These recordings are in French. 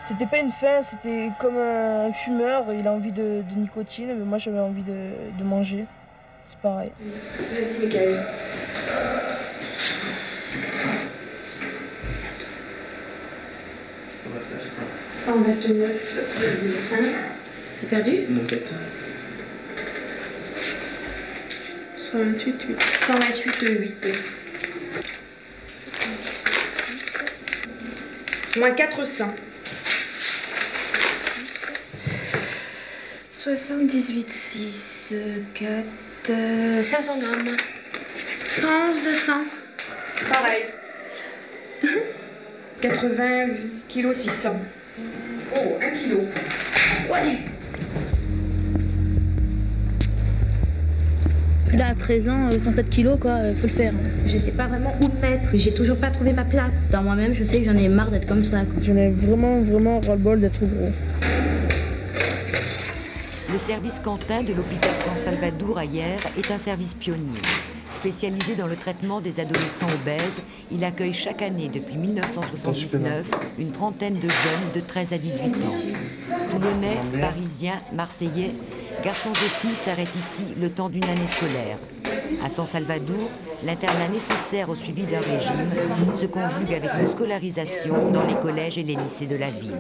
C'était pas une faim, c'était comme un fumeur, il a envie de nicotine, mais moi j'avais envie de manger. C'est pareil. Vas-y, Michael. « 129,1. T'es perdu? Non, 400. 128,8. 128,8. Moins 400. 78,6, 4, 500 grammes. 111, 200. Pareil. 80 kg 600. Oh, 1 kg. Ouais. Là, à 13 ans, 107 kilos, quoi, faut le faire. Je sais pas vraiment où me mettre, j'ai toujours pas trouvé ma place. Dans moi-même, je sais que j'en ai marre d'être comme ça, quoi. J'en ai vraiment ras-le-bol d'être gros. Le service Quentin de l'hôpital San Salvador à Hyères est un service pionnier. Spécialisé dans le traitement des adolescents obèses, il accueille chaque année depuis 1979 une trentaine de jeunes de 13 à 18 ans. Toulonnais, Parisiens, Marseillais, garçons et filles s'arrêtent ici le temps d'une année scolaire. À San Salvador, l'internat nécessaire au suivi d'un régime se conjugue avec une scolarisation dans les collèges et les lycées de la ville.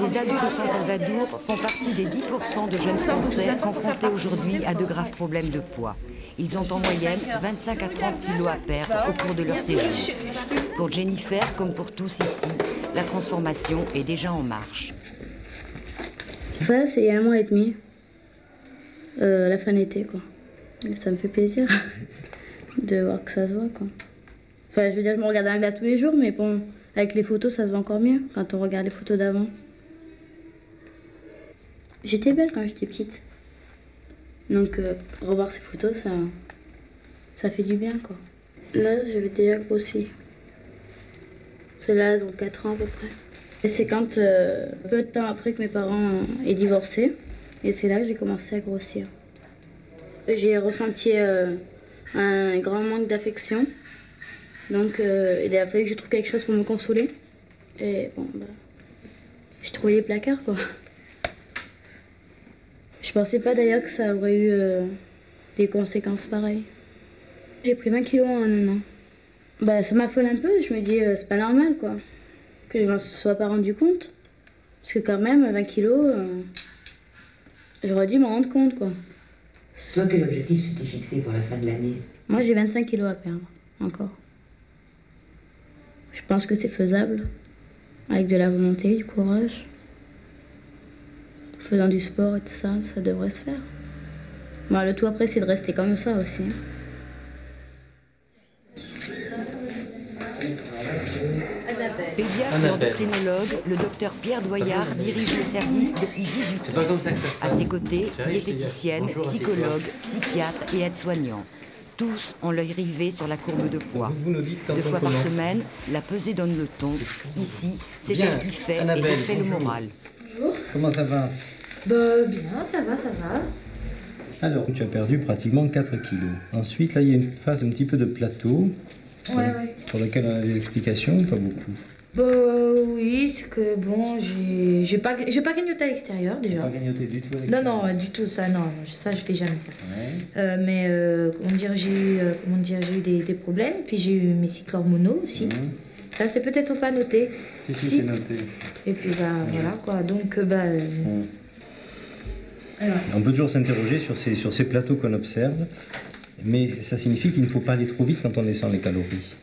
Les adultes de San Salvador font partie des 10% de jeunes Français confrontés aujourd'hui à de graves problèmes de poids. Ils ont en moyenne 25 à 30 kilos à perdre au cours de leur séjour. Pour Jennifer, comme pour tous ici, la transformation est déjà en marche. Ça, c'est il y a 1 mois et demi. La fin d'été, quoi. Et ça me fait plaisir de voir que ça se voit, quoi. Enfin, je veux dire, je me regarde dans la glace tous les jours, mais bon, avec les photos, ça se voit encore mieux quand on regarde les photos d'avant. J'étais belle quand j'étais petite. Donc, revoir ces photos, ça fait du bien, quoi. Là, j'avais déjà grossi. Celles-là, elles ont 4 ans à peu près. Et c'est quand, peu de temps après que mes parents aient divorcé, et c'est là que j'ai commencé à grossir. J'ai ressenti un grand manque d'affection. Donc, il a fallu que je trouve quelque chose pour me consoler. Et bon, bah, j'ai trouvé les placards, quoi. Je pensais pas d'ailleurs que ça aurait eu des conséquences pareilles. J'ai pris 20 kilos en 1 an. Bah, ça m'affole un peu, je me dis, c'est pas normal, quoi. Que je m'en sois pas rendu compte. Parce que quand même, 20 kilos, j'aurais dû m'en rendre compte, quoi. Toi, quel objectif tu t'es fixé pour la fin de l'année? Moi, j'ai 25 kilos à perdre, encore. Je pense que c'est faisable, avec de la volonté, du courage. En faisant du sport et tout ça, ça devrait se faire. Bon, le tout après, c'est de rester comme ça aussi. Pédiatre et endocrinologue, le docteur Pierre Doyard dirige le service depuis 18 ans. C'est pas comme ça que ça se passe. À ses côtés, diététicienne, psychologue, psychiatre et aide-soignant. Tous ont l'œil rivé sur la courbe de poids. Vous nous dites quand 2 on fois par commence. semaine, la pesée donne le ton. Ici, c'est Bien, elle qui fait et Annabelle, qui fait le bonjour. moral. Bonjour. Comment ça va? Bah, bien, ça va, ça va. Alors, tu as perdu pratiquement 4 kilos. Ensuite, là, il y a une phase un petit peu de plateau. Ouais. Pour laquelle on a des explications, pas beaucoup. Bah, oui, c'est que bon, j'ai pas grignoté à l'extérieur déjà. Pas grignoté du tout avec Non, ça. non, du tout, ça, non, ça, je fais jamais ça. Ouais. Mais, j'ai eu des problèmes, puis j'ai eu mes cycles hormonaux aussi. Mmh. Ça, c'est peut-être pas noté. Si, Si. c'est noté. Et puis, bah, voilà, quoi. Donc, bah... Mmh. alors. On peut toujours s'interroger sur ces plateaux qu'on observe, mais ça signifie qu'il ne faut pas aller trop vite quand on descend les calories.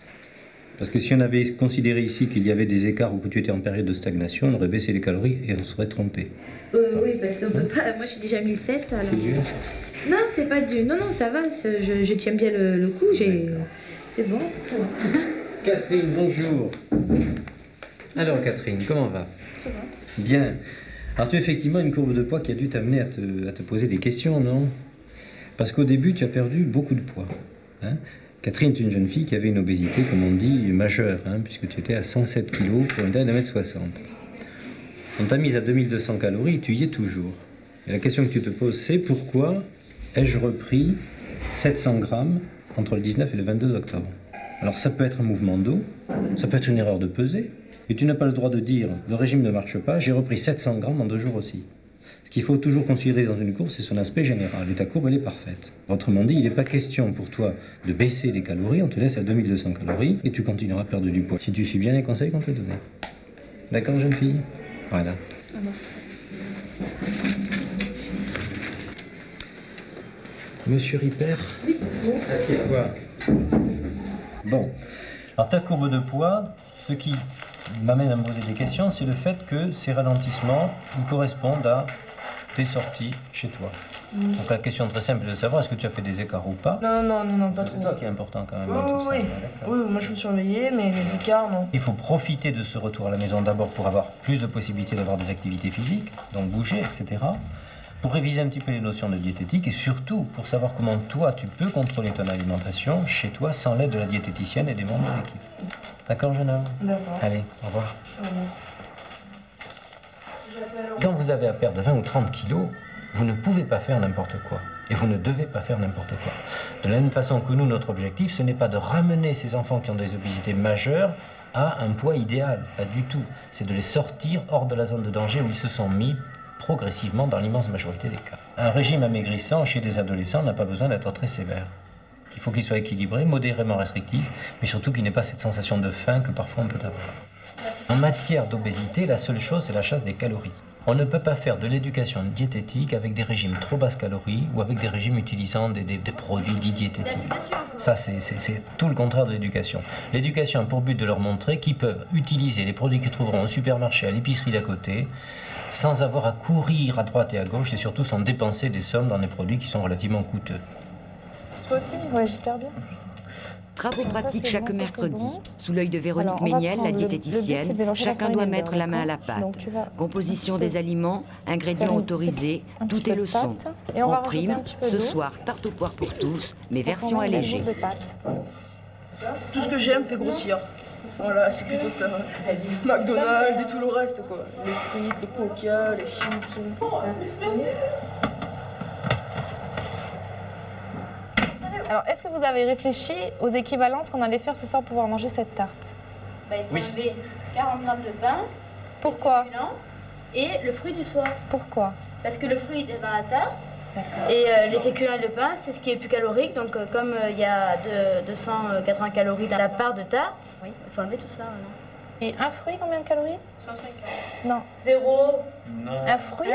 Parce que si on avait considéré ici qu'il y avait des écarts ou que tu étais en période de stagnation, on aurait baissé les calories et on serait trompé. Oui, parce qu'on peut pas... Moi, je suis déjà 1007, alors... C'est dur. Non, c'est pas dur. Non, non, ça va. Je tiens bien le coup. C'est bon, ça va. Catherine, bonjour. Alors Catherine, comment va? Ça va. Bien. Alors tu as effectivement une courbe de poids qui a dû t'amener à te poser des questions, non? Parce qu'au début, tu as perdu beaucoup de poids. Hein? Catherine est une jeune fille qui avait une obésité, comme on dit, majeure, hein, puisque tu étais à 107 kg pour une taille d'1m60. On t'a mise à 2200 calories et tu y es toujours. Et la question que tu te poses, c'est pourquoi ai-je repris 700 grammes entre le 19 et le 22 octobre? Alors ça peut être un mouvement d'eau, ça peut être une erreur de pesée, et tu n'as pas le droit de dire le régime ne marche pas, j'ai repris 700 grammes en 2 jours aussi. Ce qu'il faut toujours considérer dans une courbe, c'est son aspect général, et ta courbe elle est parfaite. Autrement dit, il n'est pas question pour toi de baisser les calories, on te laisse à 2200 calories, et tu continueras à perdre du poids, si tu suis bien les conseils qu'on te donne. D'accord, jeune fille? Voilà. Monsieur Ripper? Oui, bonjour. Assieds-toi. Bon, alors ta courbe de poids, ce qui m'amène à me poser des questions, c'est le fait que ces ralentissements ils correspondent à tes sorties chez toi. Donc la question très simple est de savoir est-ce que tu as fait des écarts ou pas. Non, pas trop. C'est toi qui est important quand même. Oui, moi je me surveillais, mais les écarts, non. Il faut profiter de ce retour à la maison d'abord pour avoir plus de possibilités d'avoir des activités physiques, donc bouger, etc. Pour réviser un petit peu les notions de diététique et surtout pour savoir comment toi tu peux contrôler ton alimentation chez toi sans l'aide de la diététicienne et des membres de l'équipe. D'accord, jeune homme? D'accord. Allez, au revoir. Quand vous avez à perdre 20 ou 30 kilos, vous ne pouvez pas faire n'importe quoi. Et vous ne devez pas faire n'importe quoi. De la même façon que nous, notre objectif, ce n'est pas de ramener ces enfants qui ont des obésités majeures à un poids idéal. Pas du tout. C'est de les sortir hors de la zone de danger où ils se sont mis progressivement dans l'immense majorité des cas. Un régime amaigrissant chez des adolescents n'a pas besoin d'être très sévère. Il faut qu'il soit équilibré, modérément restrictif, mais surtout qu'il n'ait pas cette sensation de faim que parfois on peut avoir. En matière d'obésité, la seule chose, c'est la chasse des calories. On ne peut pas faire de l'éducation diététique avec des régimes trop basses calories ou avec des régimes utilisant des produits dits diététiques. Ça, c'est tout le contraire de l'éducation. L'éducation a pour but de leur montrer qu'ils peuvent utiliser les produits qu'ils trouveront au supermarché, à l'épicerie d'à côté, sans avoir à courir à droite et à gauche et surtout sans dépenser des sommes dans des produits qui sont relativement coûteux. Toi aussi? Ouais, j'espère bien. Travaux pratiques chaque mercredi. Bon. Sous l'œil de Véronique Méniel, la diététicienne, chacun doit mettre la main à la pâte. Composition des aliments, ingrédients autorisés, tout est leçon. Et on va prime, un petit peu ce soir, tarte aux poires pour tous, mais version allégée. Tout ce que j'aime fait grossir. Voilà, c'est plutôt ça. McDonald's et tout le reste, quoi. Les frites, les coca, les chips. Alors, est-ce que vous avez réfléchi aux équivalences qu'on allait faire ce soir pour pouvoir manger cette tarte? Il faut enlever 40 grammes de pain. Pourquoi? Et le fruit du soir. Pourquoi? Parce que le fruit est dans la tarte. Et les féculents et le pain, c'est ce qui est plus calorique. Donc, comme il y a 280 calories dans la part de tarte, il faut enlever tout ça. Maintenant. Et un fruit, combien de calories? 150. Non. 0. Non. Un fruit?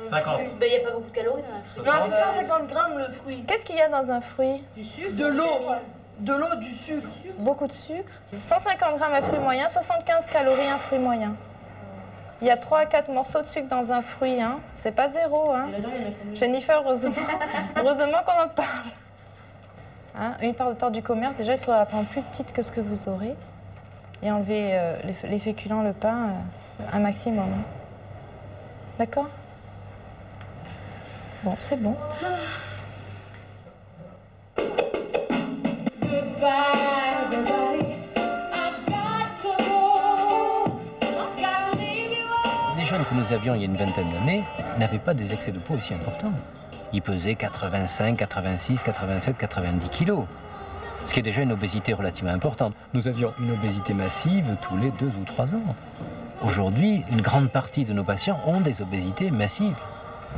50. Il n'y a pas beaucoup de calories dans un fruit. Non, c'est 150 grammes le fruit. Qu'est-ce qu'il y a dans un fruit? Du sucre. De l'eau. De l'eau, du sucre. Beaucoup de sucre. 150 grammes un fruit moyen, 75 calories un fruit moyen. Il y a 3 à 4 morceaux de sucre dans un fruit, hein. C'est pas 0, hein. Jennifer, heureusement qu'on en parle. Hein, une part de tarte du commerce, déjà, il faudra la prendre plus petite que ce que vous aurez. Et enlever les féculents, le pain, un maximum. Hein. D'accord? Bon, c'est bon. Les jeunes que nous avions il y a une vingtaine d'années n'avaient pas des excès de poids aussi importants. Ils pesaient 85, 86, 87, 90 kilos. Ce qui est déjà une obésité relativement importante. Nous avions une obésité massive tous les 2 ou 3 ans. Aujourd'hui, une grande partie de nos patients ont des obésités massives.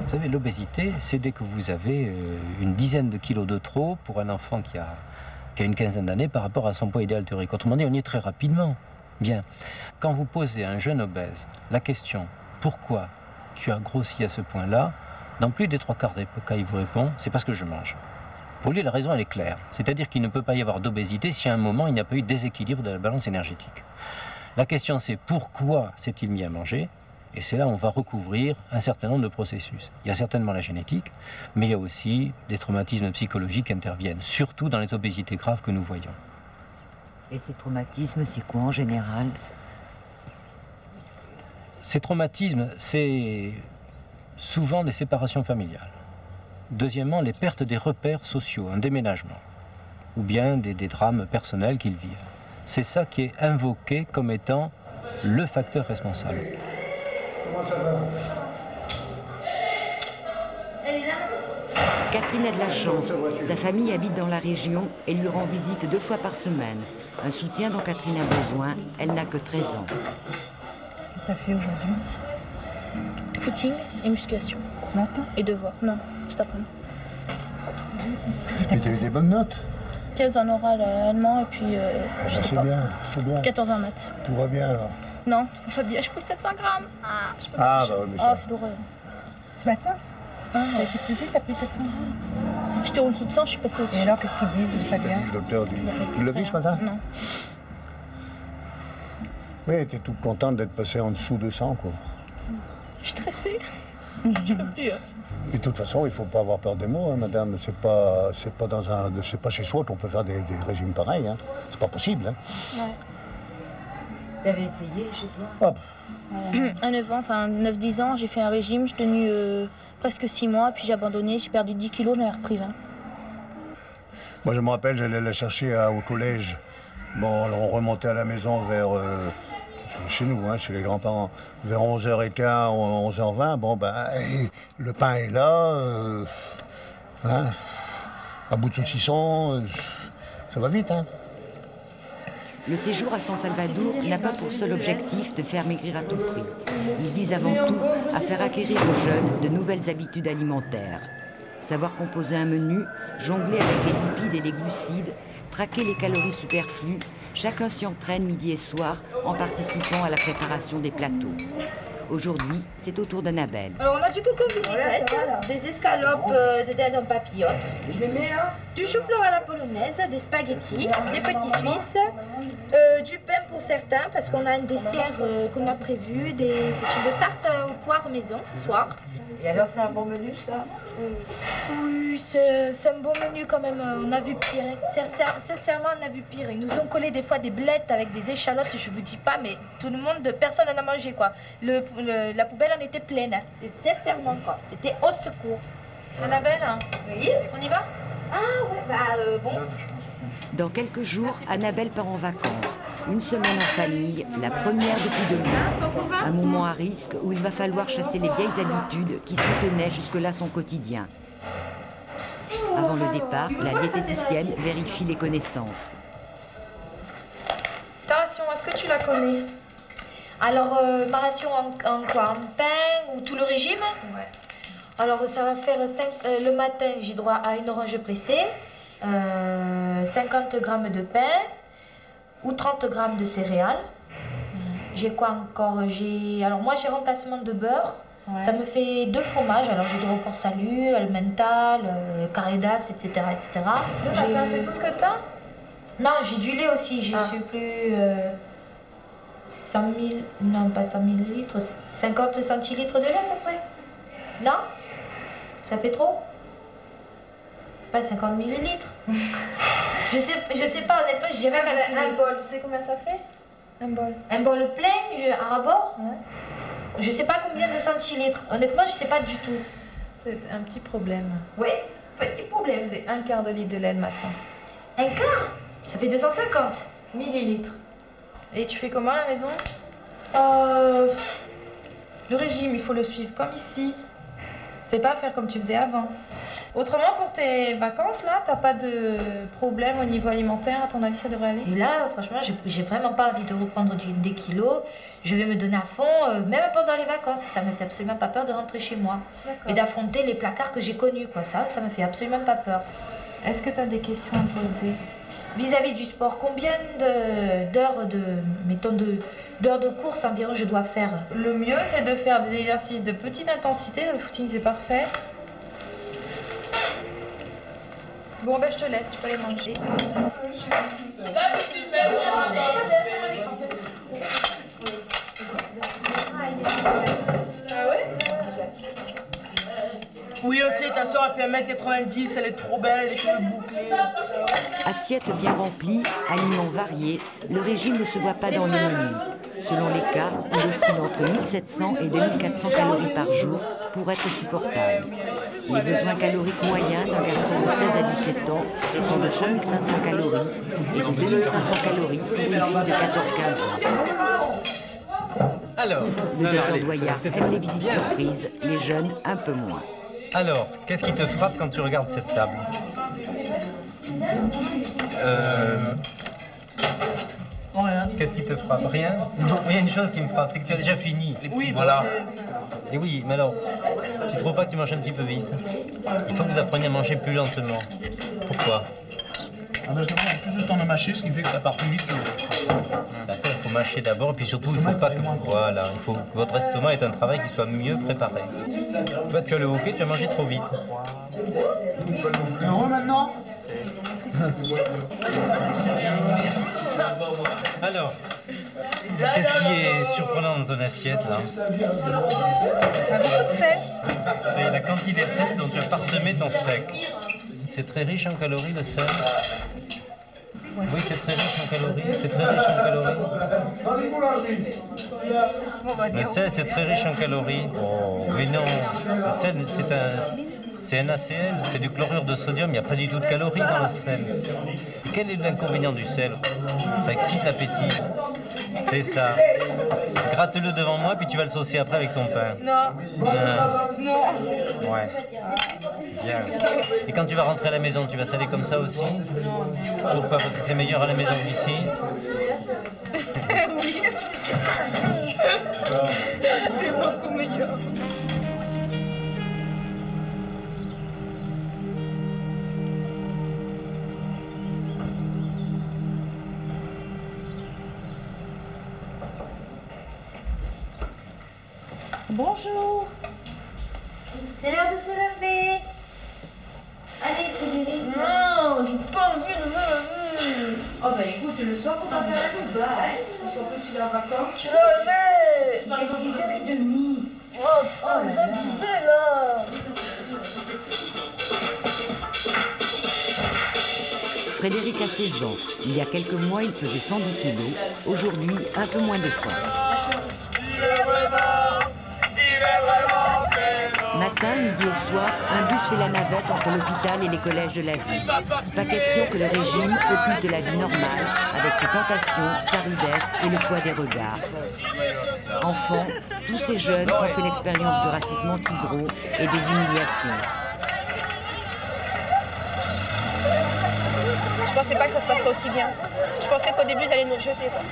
Vous savez, l'obésité, c'est dès que vous avez une dizaine de kilos de trop pour un enfant qui a une quinzaine d'années par rapport à son poids idéal théorique. Autrement dit, on y est très rapidement. Bien. Quand vous posez à un jeune obèse la question « Pourquoi tu as grossi à ce point-là ?», dans plus des 3/4 des cas, il vous répond « C'est parce que je mange ». Pour lui, la raison, elle est claire. C'est-à-dire qu'il ne peut pas y avoir d'obésité si à un moment, il n'y a pas eu de déséquilibre de la balance énergétique. La question, c'est pourquoi s'est-il mis à manger? Et c'est là où on va recouvrir un certain nombre de processus. Il y a certainement la génétique, mais il y a aussi des traumatismes psychologiques qui interviennent, surtout dans les obésités graves que nous voyons. Et ces traumatismes, c'est quoi en général? Ces traumatismes, c'est souvent des séparations familiales. Deuxièmement, les pertes des repères sociaux, un déménagement, ou bien des drames personnels qu'ils vivent. C'est ça qui est invoqué comme étant le facteur responsable. Comment ça va? Catherine a de la chance. Sa famille habite dans la région et lui rend visite 2 fois par semaine. Un soutien dont Catherine a besoin, elle n'a que 13 ans. Qu'est-ce que tu as fait aujourd'hui? Footing et musculation. Ce matin? Et devoirs. Non, cet après-midi. Et tu as eu des bonnes notes? 15 en oral allemand et puis. C'est bien, c'est bien. 14 en maths. Tout va bien alors? Non, tout va pas bien. Je pousse 700 grammes. Ah, bah oui, mais ça. Ah, c'est l'horreur. Ce matin? Avec été pesé, t'as pris 700 grammes? J'étais en dessous de 100, je suis passée au-dessus. Et alors, qu'est-ce qu'ils disent? Ça vient? Le docteur dit. Tu l'as vu ce matin? Non. Oui, t'es toute contente d'être passée en dessous de 100, quoi. Je suis stressée. Je peux plus. Et de toute façon, il ne faut pas avoir peur des mots, hein, madame. C'est pas chez soi qu'on peut faire des régimes pareils. Hein. C'est pas possible. Hein. Ouais. T'avais essayé chez toi? À 9 ans, enfin 9-10 ans, j'ai fait un régime, j'ai tenu presque 6 mois, puis j'ai abandonné, j'ai perdu 10 kilos, j'en ai repris 20. Moi, je me rappelle, j'allais la chercher au collège. Bon, alors on remontait à la maison vers... chez nous, hein, chez les grands-parents, vers 11h15, 11h20. Bon, ben, le pain est là. Hein, un bout de saucisson, ça va vite, hein. Le séjour à San Salvador n'a pas pour seul objectif de faire maigrir à tout prix. Il vise avant tout à faire acquérir aux jeunes de nouvelles habitudes alimentaires. Savoir composer un menu, jongler avec les lipides et les glucides, traquer les calories superflues, chacun s'y entraîne midi et soir en participant à la préparation des plateaux. Aujourd'hui, c'est au tour d'Annabelle. Alors, on a du coco vinaigrette, des escalopes de dinde en papillote, du chou-fleur à la polonaise, des spaghettis, des petits suisses, du pain pour certains, parce qu'on a un dessert qu'on a prévu, c'est une tarte aux poires maison ce soir. Et alors, c'est un bon menu, ça? Oui, c'est un bon menu quand même. On a vu pire. Sincèrement, on a vu pire. Ils nous ont collé des fois des blettes avec des échalotes. Je vous dis pas, mais tout le monde, personne n'en a mangé, quoi. La poubelle en était pleine. Hein. Et sincèrement, quoi. C'était au secours. Annabelle? Oui? On y va? Ah ouais, bon. Dans quelques jours, Annabelle part en vacances. Une semaine en famille, la première depuis 2 mois. Un moment à risque où il va falloir chasser les vieilles habitudes qui soutenaient jusque-là son quotidien. Avant le départ, la diététicienne vérifie les connaissances. Ta ration, est-ce que tu la connais? Alors, ma ration en quoi? En pain ou tout le régime? Ouais. Alors, ça va faire le matin, j'ai droit à une orange pressée, 50 grammes de pain ou 30 grammes de céréales. J'ai quoi encore? Alors, moi, j'ai remplacement de beurre. Ouais. Ça me fait 2 fromages. Alors, j'ai droit au port salut, le mental, le caridas, etc. etc. Le matin, c'est tout ce que t'as? Non, j'ai du lait aussi. Je suis plus 100 000, non pas 100 millilitres, 50 centilitres de lait à peu près. Non? Ça fait trop? Pas 50 millilitres. je sais pas, honnêtement, j'ai jamais calculé. Un bol, tu sais combien ça fait? Un bol. Un bol plein, à rabord? Ouais. Je sais pas combien de centilitres. Honnêtement, je sais pas du tout. C'est un petit problème. Oui, petit problème. C'est 1/4 de litre de lait le matin. 1/4? Ça fait 250 millilitres. Et tu fais comment à la maison? Le régime, il faut le suivre comme ici. C'est pas faire comme tu faisais avant. Autrement, pour tes vacances, là, t'as pas de problème au niveau alimentaire? À ton avis, ça devrait aller? Et là, franchement, j'ai vraiment pas envie de reprendre des kilos. Je vais me donner à fond, même pendant les vacances. Ça me fait absolument pas peur de rentrer chez moi. Et d'affronter les placards que j'ai connus, quoi. Ça me fait absolument pas peur. Est-ce que t'as des questions à poser? Vis-à-vis du sport, combien d'heures de course environ je dois faire? Le mieux, c'est de faire des exercices de petite intensité. Le footing, c'est parfait. Bon, ben, je te laisse, tu peux les manger. Ah ouais? Oui, on sait, ta soeur, elle fait 1m90, elle est trop belle, elle a des cheveux bouclés. Assiette bien remplie, aliments variés, le régime ne se voit pas dans le menu. Selon les cas, il oscille entre 1700 et 2400 calories par jour pour être supportable. Les besoins caloriques moyens d'un garçon de 16 à 17 ans sont de 3500 calories et de 2500 calories pour une fille de 14-15 ans. Alors, le docteur Doyard aime les visites surprises, les jeunes un peu moins. Alors, qu'est-ce qui te frappe quand tu regardes cette table? Qu'est-ce qui te frappe? Rien? Non, il y a une chose qui me frappe, c'est que tu as déjà fini. Oui, voilà. Et oui, mais alors, tu trouves pas que tu manges un petit peu vite? Il faut que vous appreniez à manger plus lentement. Pourquoi? Ah ben, je demande plus de temps de mâcher, ce qui fait que ça part plus vite. D'accord, il faut mâcher d'abord, et puis surtout, il faut pas que... Voilà, il faut que votre estomac ait un travail qui soit mieux préparé. Toi, tu as le hoquet, tu as mangé trop vite. Heureux maintenant? Alors, qu'est-ce qui est surprenant dans ton assiette, là? Beaucoup de sel. Et la quantité de sel dont tu as parsemé ton steak. C'est très riche en calories, le sel? Oui, c'est très riche en calories, c'est très riche en calories. Le sel, c'est très riche en calories. Oh, mais non, le sel, c'est un NaCl, c'est du chlorure de sodium, il n'y a pas du tout de calories dans le sel. Et quel est l'inconvénient du sel? Ça excite l'appétit. C'est ça. Gratte-le devant moi, puis tu vas le saucer après avec ton pain. Non. Non. Ouais. Bien. Et quand tu vas rentrer à la maison, tu vas saler comme ça aussi? Non. Pourquoi? Parce que c'est meilleur à la maison qu'ici? Oui, c'est beaucoup meilleur. Bonjour. C'est l'heure de se lever. Allez, Frédéric. Non, j'ai pas envie de me lever. Oh bah écoute, le soir, on va faire la coupe, hein. Parce qu'en plus, il est en vacances. Je le mets. Il est 6h30. Oh, vous abusez là. Frédéric a 16 ans. Il y a quelques mois, il pesait 110 kilos. Aujourd'hui, un peu moins de 100. Matin, midi et soir, un bus fait la navette entre l'hôpital et les collèges de la ville. Pas question que le régime occulte la vie normale, avec ses tentations, sa rudesse et le poids des regards. Enfants, tous ces jeunes ont fait l'expérience du racisme anti-gros et des humiliations. Je pensais pas que ça se passerait aussi bien. Je pensais qu'au début, ils allaient nous rejeter, quoi.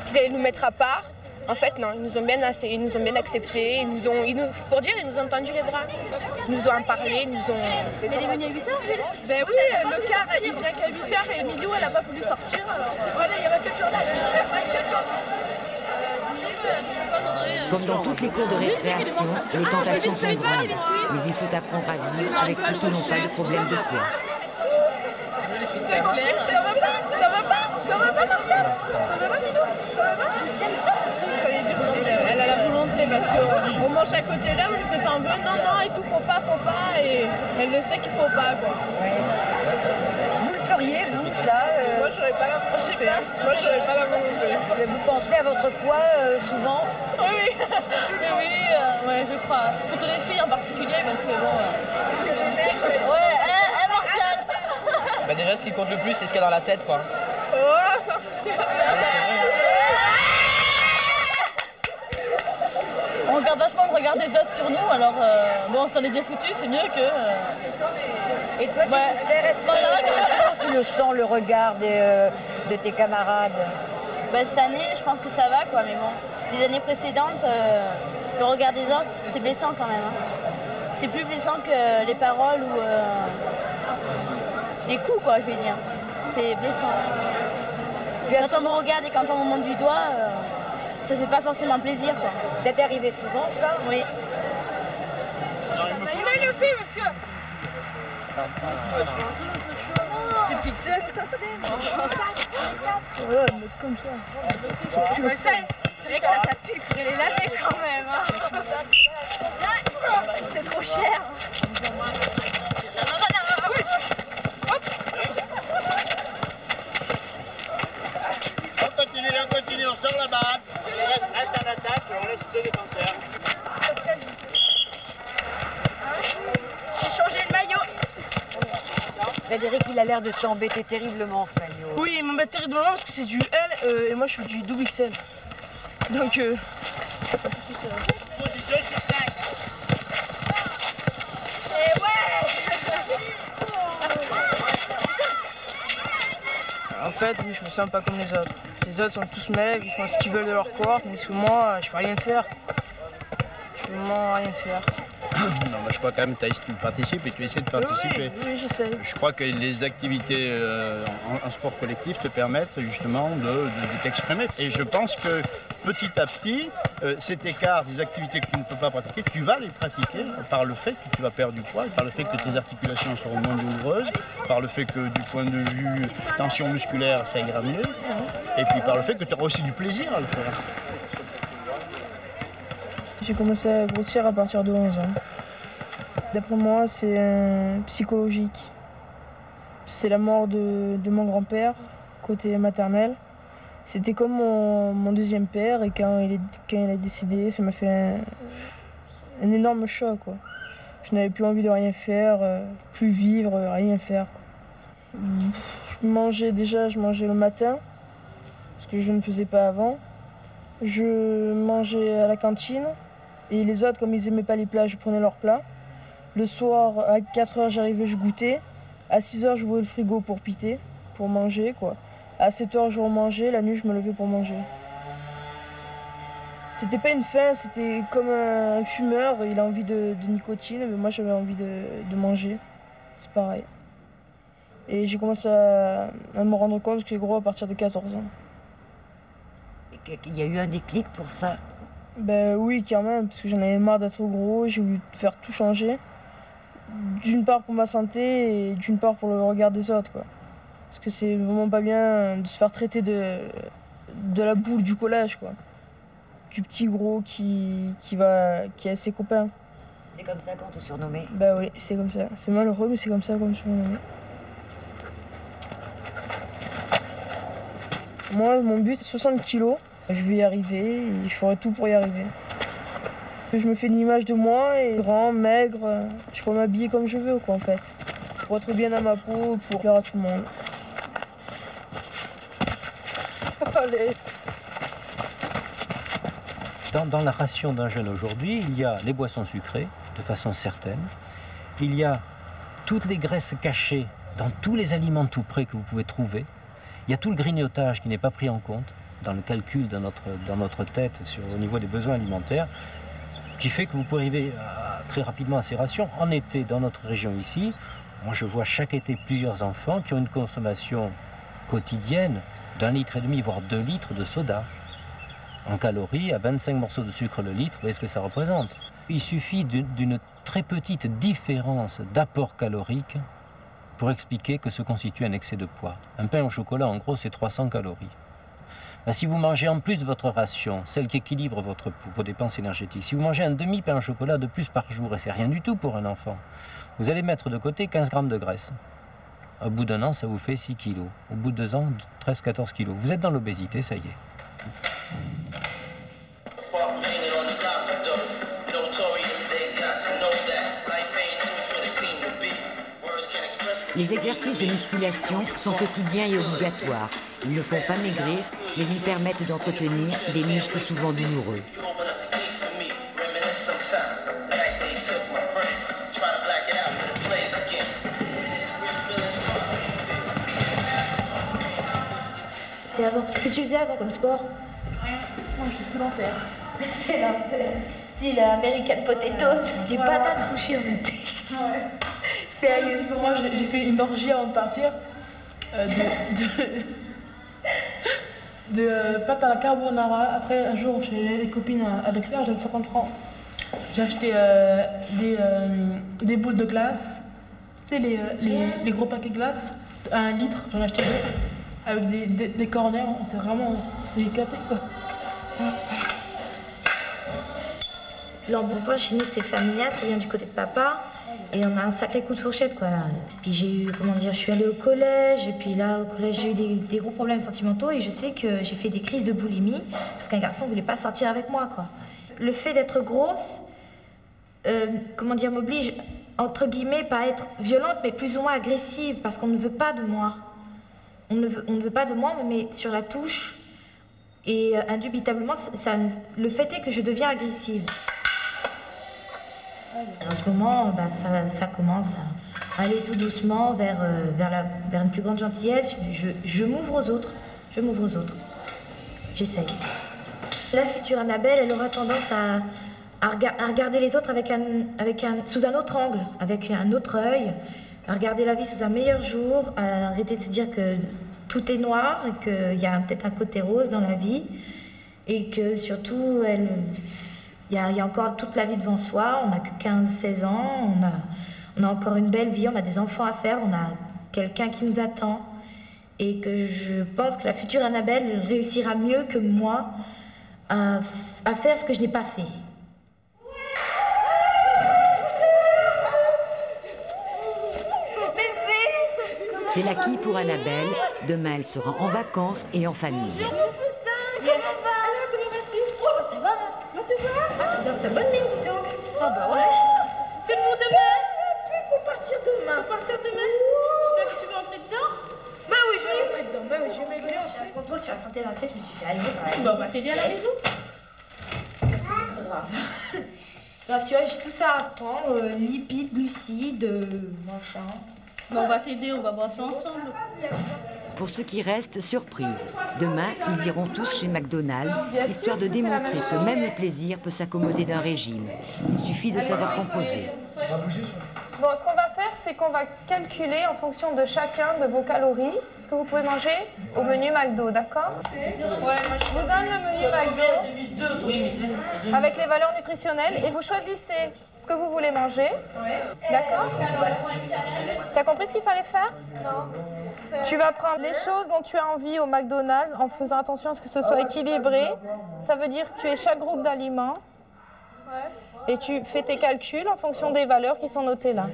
Qu'ils allaient nous mettre à part. En fait, non, ils nous ont bien acceptés, pour dire, ils nous ont tendu les bras. Ils nous ont parlé, ils nous ont... Elle est venue à 8h, Julie? Ben oui, le car, il vient qu'à 8h et Emilio, elle n'a pas voulu sortir, alors... Voilà, il y avait que Comme dans toutes les cours de récréation, les tentations sont grandes, mais il faut apprendre à vivre avec ceux qui n'ont pas de problème de poids. Ça va pas, Martial? Ça va pas, Milou? Ça va pas? Elle a la volonté parce qu'on mange à côté d'elle, on lui fait un peu non et tout, faut pas, et elle le sait qu'il faut pas, quoi. Vous le feriez, vous, ça Moi, j'aurais pas la volonté. Moi, j'aurais pas la volonté. Vous pensez à votre poids souvent? Oui, ouais, je crois. Surtout les filles en particulier, parce que bon... Ouais, Martial. Bah déjà, ce qui compte le plus, c'est ce qu'il y a dans la tête, quoi. Oh, Martial. On regarde vachement le regard des autres sur nous, alors bon, si on est bien foutu, c'est mieux que... Et toi, tu préfères, est-ce que tu le sens, le regard de tes camarades? Bah, cette année, je pense que ça va, quoi, mais bon, les années précédentes, le regard des autres, c'est blessant quand même. Hein. C'est plus blessant que les paroles ou les coups, quoi, je vais dire. C'est blessant. Quand on me regarde et quand on me montre du doigt, ça fait pas forcément plaisir, quoi. Ça t'est arrivé souvent, ça? Oui. Il le fait, monsieur. Des pixels. Voilà, le mettre comme ça. C'est vrai que ça pue pour les laver quand même. Hein. C'est trop cher. On continue, on sort la barre. Reste en attaque et on laisse les défenseurs. J'ai changé le maillot. Frédéric, il a l'air de t'embêter terriblement, ce maillot. Oui, il m'embête terriblement parce que c'est du L et moi je fais du double XL. Donc, ça fait plus... Il faut du 2 sur 5. Et ouais. En fait, oui, je me sens pas comme les autres. Les autres sont tous maigres, ils font ce qu'ils veulent de leur corps, mais que moi, je peux rien faire. Je peux vraiment rien faire. Non, moi je crois quand même que tu participes et tu essaies de participer. Oui, j'essaie. Je crois que les activités en sport collectif te permettent justement de t'exprimer. Et je pense que petit à petit, cet écart des activités que tu ne peux pas pratiquer, tu vas les pratiquer par le fait que tu vas perdre du poids, par le fait que tes articulations seront moins douloureuses, par le fait que du point de vue tension musculaire, ça ira mieux, et puis par le fait que tu auras aussi du plaisir à le faire. J'ai commencé à grossir à partir de 11 ans. D'après moi, c'est psychologique. C'est la mort de mon grand-père, côté maternel. C'était comme mon deuxième père, et quand il a décédé, ça m'a fait un énorme choc, quoi. Je n'avais plus envie de rien faire, plus vivre, rien faire, quoi. Je mangeais le matin, ce que je ne faisais pas avant. Je mangeais à la cantine. Et les autres, comme ils n'aimaient pas les plats, je prenais leurs plats. Le soir, à 4h, j'arrivais, je goûtais. À 6h, j'ouvrais le frigo pour piter, pour manger, quoi. À 7h, je remangeais. La nuit, je me levais pour manger. C'était pas une faim, c'était comme un fumeur. Il a envie de nicotine, mais moi, j'avais envie de manger. C'est pareil. Et j'ai commencé à me rendre compte que j'étais gros à partir de 14 ans. Il y a eu un déclic pour ça? Ben oui, quand même, parce que j'en avais marre d'être gros, j'ai voulu faire tout changer. D'une part pour ma santé et d'une part pour le regard des autres, quoi. Parce que c'est vraiment pas bien de se faire traiter de la boule du collège, quoi. Du petit gros qui a ses copains. C'est comme ça qu'on te surnommait? Ben oui, c'est comme ça. C'est malheureux, mais c'est comme ça qu'on me surnommait. Moi, mon but, c'est 60 kilos. Je vais y arriver et je ferai tout pour y arriver. Je me fais une image de moi, et grand, maigre, je peux m'habiller comme je veux, quoi, en fait. Pour être bien dans ma peau, pour plaire à tout le monde. Allez. Dans la ration d'un jeune aujourd'hui, il y a les boissons sucrées, de façon certaine. Il y a toutes les graisses cachées dans tous les aliments tout près que vous pouvez trouver. Il y a tout le grignotage qui n'est pas pris en compte dans le calcul dans notre tête au niveau des besoins alimentaires, qui fait que vous pouvez arriver très rapidement à ces rations. En été, dans notre région ici, moi je vois chaque été plusieurs enfants qui ont une consommation quotidienne d'1,5 litre, voire 2 litres de soda. En calories, à 25 morceaux de sucre le litre, vous voyez ce que ça représente. Il suffit d'une très petite différence d'apport calorique pour expliquer que se constitue un excès de poids. Un pain au chocolat, en gros, c'est 300 calories. Ben, si vous mangez en plus de votre ration, celle qui équilibre vos dépenses énergétiques, si vous mangez un demi-pain au chocolat de plus par jour, et c'est rien du tout pour un enfant, vous allez mettre de côté 15 grammes de graisse. Au bout d'un an, ça vous fait 6 kilos. Au bout de 2 ans, 13-14 kilos. Vous êtes dans l'obésité, ça y est. Les exercices de musculation sont quotidiens et obligatoires. Ils ne font pas maigrir, mais ils permettent d'entretenir des muscles souvent douloureux. Et avant, qu'est-ce que tu faisais avant comme sport? Rien. Moi, j'étais sédentaire. Sédentaire. Style American Potatoes. Des patates couchées en été. Ouais. Sérieux. Moi, j'ai fait une orgie avant de partir. De pâtes à la carbonara. Après, un jour, chez les copines à Leclerc, j'avais 50 francs. J'ai acheté des boules de glace. Tu sais, les gros paquets de glace. À 1 litre, j'en ai acheté 2. Avec des cornets, on s'est éclaté, quoi. L'embonpoint chez nous, c'est familial, ça vient du côté de papa. Et on a un sacré coup de fourchette, quoi. Puis j'ai eu, je suis allée au collège, et puis là, au collège, j'ai eu des gros problèmes sentimentaux, et je sais que j'ai fait des crises de boulimie, parce qu'un garçon ne voulait pas sortir avec moi, quoi. Le fait d'être grosse, m'oblige, entre guillemets, pas à être violente, mais plus ou moins agressive, parce qu'on ne veut pas de moi. On ne veut pas de moi, mais sur la touche. Et indubitablement, le fait est que je deviens agressive. En ce moment, ça commence à aller tout doucement vers une plus grande gentillesse. Je m'ouvre aux autres. j'essaye. La future Annabelle, elle aura tendance à regarder les autres sous un autre angle, avec un autre œil, à regarder la vie sous un meilleur jour, à arrêter de se dire que tout est noir et qu'il y a peut-être un côté rose dans la vie et que surtout, il y a encore toute la vie devant soi, on n'a que 15-16 ans, on a encore une belle vie, on a des enfants à faire, on a quelqu'un qui nous attend et que je pense que la future Annabelle réussira mieux que moi à faire ce que je n'ai pas fait. C'est l'acquis pour Annabelle. Demain, elle sera en vacances et en famille. Comment vas-tu? Ça va? Comment tu vas? T'as bonne mine, dis donc. Ah bah ouais. C'est pour demain? Pour partir demain. Pour partir demain? J'espère que tu vas entrer dedans? Bah oui, je vais entrer dedans. Bah oui, j'ai mes gars. Je suis contrôle sur la santé de l'insecte, je me suis fait allumer par la Bah on va t'aider à la maison. Grave. Alors, tu vois, j'ai tout ça à apprendre, lipides, glucides, machin. Bah on va t'aider, on va voir ça ensemble. Pour ceux qui restent, surprise. Demain, ils iront tous chez McDonald's, histoire de démontrer que même le plaisir peut s'accommoder d'un régime. Il suffit de savoir composer. Bon, ce qu'on va faire, c'est qu'on va calculer en fonction de chacun de vos calories ce que vous pouvez manger au menu McDo, d'accord? Ouais, moi je vous donne le menu McDo avec les valeurs nutritionnelles et vous choisissez ce que vous voulez manger, d'accord? T'as compris ce qu'il fallait faire? Non. Tu vas prendre les choses dont tu as envie au McDonald's en faisant attention à ce que ce soit équilibré. Ça veut dire que tu es chaque groupe d'aliments. Et tu fais tes calculs en fonction des valeurs qui sont notées là.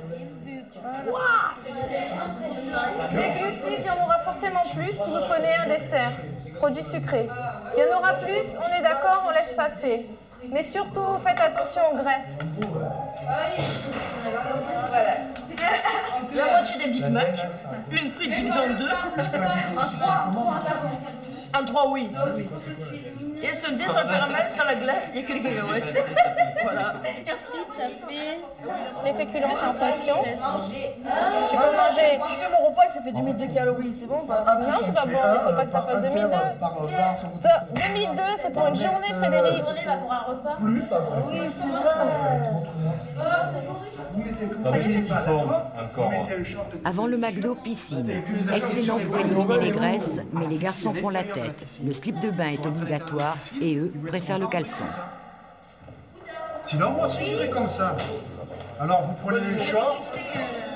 Les glucides, il y en aura forcément plus si vous prenez un dessert, produit sucré. Il y en aura plus, on est d'accord, on laisse passer. Mais surtout, faites attention aux graisses. Voilà. La moitié des Big Mac, une frite divisée en deux, en trois, oui. Et ce dé sans caramel, sans la glace, il n'y a que les cacahuètes. Voilà. Une frite, ça fait... Les féculents, c'est en fonction. Tu peux manger... Si je fais mon repas et que ça fait 2002 calories, c'est bon ou pas? Non, c'est pas bon, il ne faut pas que ça fasse 2002. 2002, c'est pour une journée, Frédéric. Une journée, va pour un repas. Plus, ça va. Oui, c'est Avant le McDo, piscine. Excellent pour éliminer les graisses, mais les garçons font la tête. Le slip de bain est obligatoire et eux préfèrent le caleçon. Sinon, moi, si je ferais comme ça. Alors, vous prenez les shorts,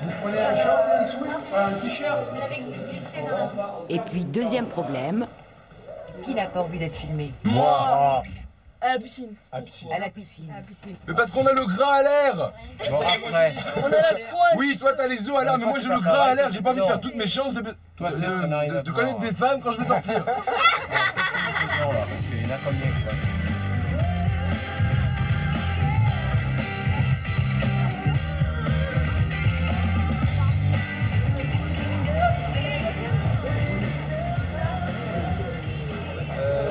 vous prenez un short et un sweat, un t-shirt. Et puis, deuxième problème. Qui n'a pas envie d'être filmé? Moi. À la piscine. À la piscine. Mais parce qu'on a le gras à l'air. Bon, après. On a la pointe. Oui, toi t'as les os à l'air, mais moi j'ai le gras à l'air. J'ai pas envie de faire toutes mes chances de connaître des femmes quand je vais sortir. Non, là, parce qu'il y en a combien qui vont...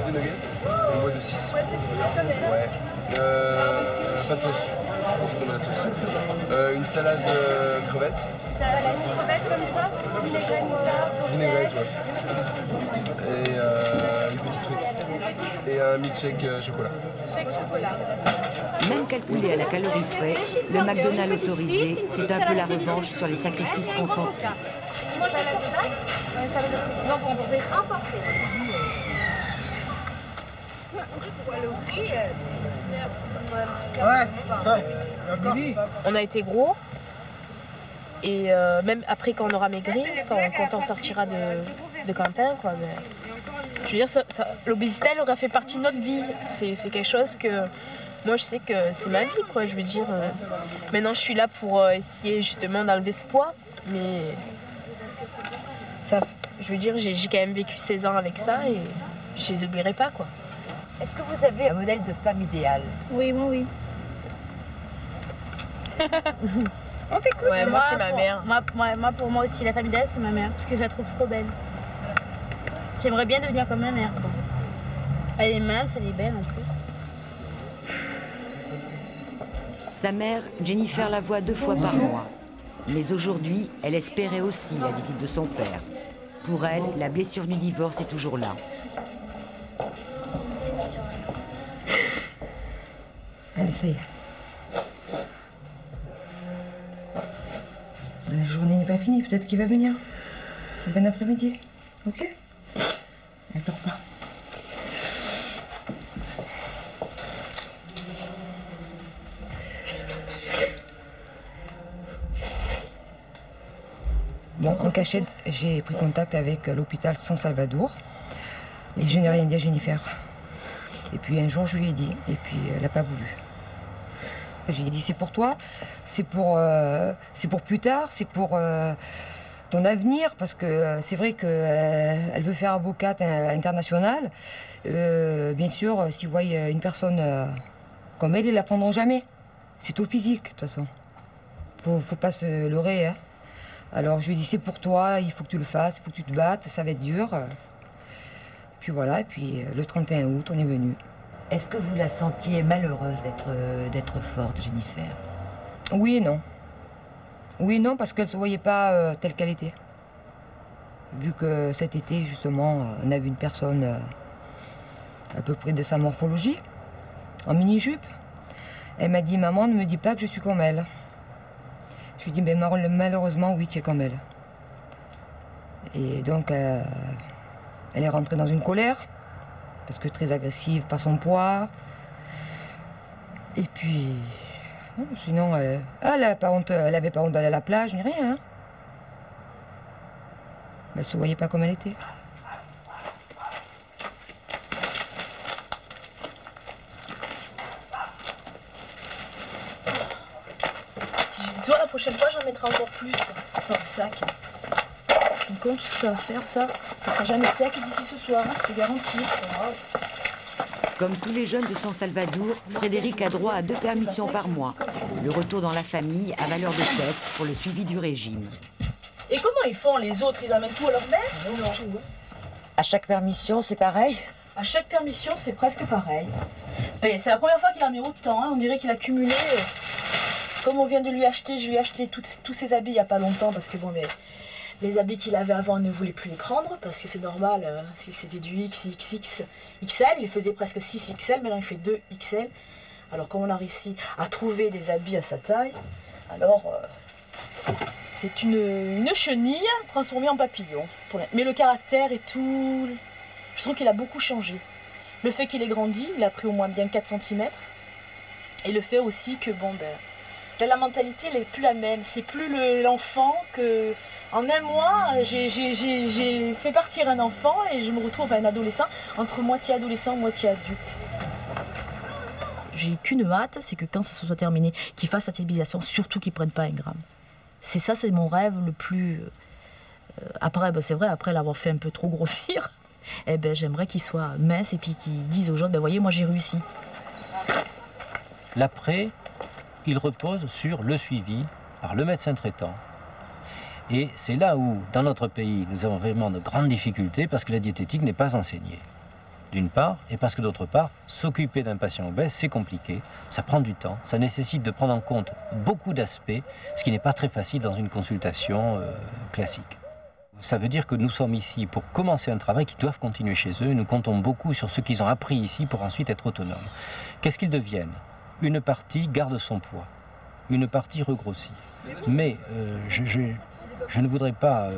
Des nuggets, une boîte de 6. Ouais. Pas de sauce. Je donne la sauce. Une salade crevettes. Salade crevette comme ça, vinaigrette moutarde. Vinaigrette, ouais. Et une petite frite. Et un milkshake chocolat. Shake chocolat. Même calculé à la calorie près, le McDonald's autorisé, c'est un peu la revanche sur les sacrifices consentis. Moi, j'ai la place. Donc, on pouvait emporter. On a été gros et même après quand on aura maigri, quand on sortira de Quentin, quoi. Mais, je veux dire, l'obésité elle aura fait partie de notre vie. C'est quelque chose que moi je sais que c'est ma vie, quoi. Je veux dire, maintenant je suis là pour essayer justement d'enlever ce poids, mais ça, je veux dire, j'ai quand même vécu 16 ans avec ça et je les oublierai pas, quoi. Est-ce que vous avez un modèle de femme idéale? Oui, moi oui. On t'écoute. Ouais, moi c'est ma mère. Moi, pour moi aussi, la femme idéale, c'est ma mère, parce que je la trouve trop belle. J'aimerais bien devenir comme ma mère, quoi. Elle est mince, elle est belle en plus. Sa mère, Jennifer, la voit 2 fois par mois. Mais aujourd'hui, elle espérait aussi la visite de son père. Pour elle, la blessure du divorce est toujours là. ça y est. La journée n'est pas finie, peut-être qu'il va venir. Bon après-midi, ok? Elle dort pas. Bon, en cachette, j'ai pris contact avec l'hôpital San Salvador et je n'ai rien dit à Jennifer. Et puis un jour, je lui ai dit, et puis elle n'a pas voulu. J'ai dit, c'est pour toi, c'est pour plus tard, c'est pour ton avenir, parce que c'est vrai qu'elle veut faire avocate internationale. Bien sûr, si vous voyez une personne comme elle, ils ne la prendront jamais. C'est au physique, de toute façon. Faut pas se leurrer, hein. Alors je lui ai dit, c'est pour toi, il faut que tu le fasses, il faut que tu te battes, ça va être dur. Puis voilà, et puis le 31 août, on est venu. Est-ce que vous la sentiez malheureuse d'être forte, Jennifer? Oui et non. Oui et non, parce qu'elle ne se voyait pas telle qu'elle était. Vu que cet été, justement, on a vu une personne à peu près de sa morphologie, en mini-jupe. Elle m'a dit, maman, ne me dis pas que je suis comme elle. Je lui ai dit, ben, malheureusement, oui, tu es comme elle. Et donc, elle est rentrée dans une colère, parce que très agressive par son poids. Et puis, non, sinon, elle n'avait pas honte d'aller à la plage, ni rien. Hein. Elle ne se voyait pas comme elle était. Toi, la prochaine fois, j'en mettrai encore plus dans le sac. Je me compte tout ce que ça va faire, ça sera jamais sec d'ici ce soir, hein, je te garantis. Comme tous les jeunes de San Salvador, Frédéric a droit à 2 permissions par mois. Le retour dans la famille à valeur de tête pour le suivi du régime. Et comment ils font les autres? Ils amènent tout à leur mère? Non. À chaque permission, c'est pareil? À chaque permission, c'est presque pareil. C'est la première fois qu'il a mis autant, hein. On dirait qu'il a cumulé. Comme on vient de lui acheter, je lui ai acheté tous ses habits il n'y a pas longtemps parce que bon, mais les habits qu'il avait avant, il ne voulait plus les prendre parce que c'est normal, si c'était du XXXL, il faisait presque 6XL, maintenant il fait 2XL. Alors comme on a réussi à trouver des habits à sa taille, alors c'est une chenille transformée en papillon. Mais le caractère et tout, je trouve qu'il a beaucoup changé. Le fait qu'il ait grandi, il a pris au moins bien 4 cm. Et le fait aussi que bon, la mentalité elle n'est plus la même. C'est plus l'enfant que... En un mois, j'ai fait partir un enfant et je me retrouve un adolescent, entre moitié adolescent, moitié adulte. J'ai qu'une hâte, c'est que quand ça soit terminé, qu'il fasse sa stabilisation, surtout qu'il ne prenne pas 1 gramme. C'est ça, c'est mon rêve le plus... Après, c'est vrai, après l'avoir fait un peu trop grossir, j'aimerais qu'il soit mince et puis qu'il dise aux gens, voyez, moi j'ai réussi. L'après, il repose sur le suivi par le médecin traitant. Et c'est là où, dans notre pays, nous avons vraiment de grandes difficultés parce que la diététique n'est pas enseignée. D'une part, et parce que d'autre part, s'occuper d'un patient obèse, c'est compliqué, ça prend du temps, ça nécessite de prendre en compte beaucoup d'aspects, ce qui n'est pas très facile dans une consultation classique. Ça veut dire que nous sommes ici pour commencer un travail qu'ils doivent continuer chez eux. Nous comptons beaucoup sur ce qu'ils ont appris ici pour ensuite être autonomes. Qu'est-ce qu'ils deviennent? Une partie garde son poids, une partie regrossit. Mais je ne voudrais pas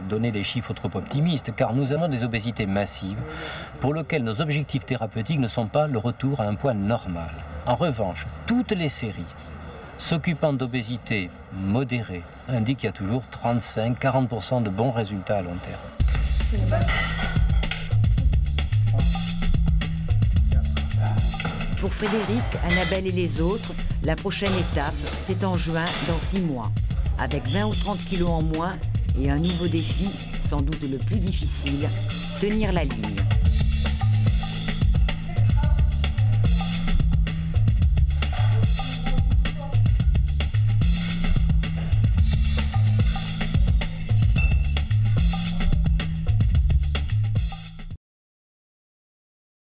donner des chiffres trop optimistes, car nous avons des obésités massives pour lesquelles nos objectifs thérapeutiques ne sont pas le retour à un poids normal. En revanche, toutes les séries s'occupant d'obésité modérée indiquent qu'il y a toujours 35-40% de bons résultats à long terme. Pour Frédéric, Annabelle et les autres, la prochaine étape, c'est en juin, dans 6 mois. Avec 20 ou 30 kilos en moins et un nouveau défi, sans doute le plus difficile, tenir la ligne.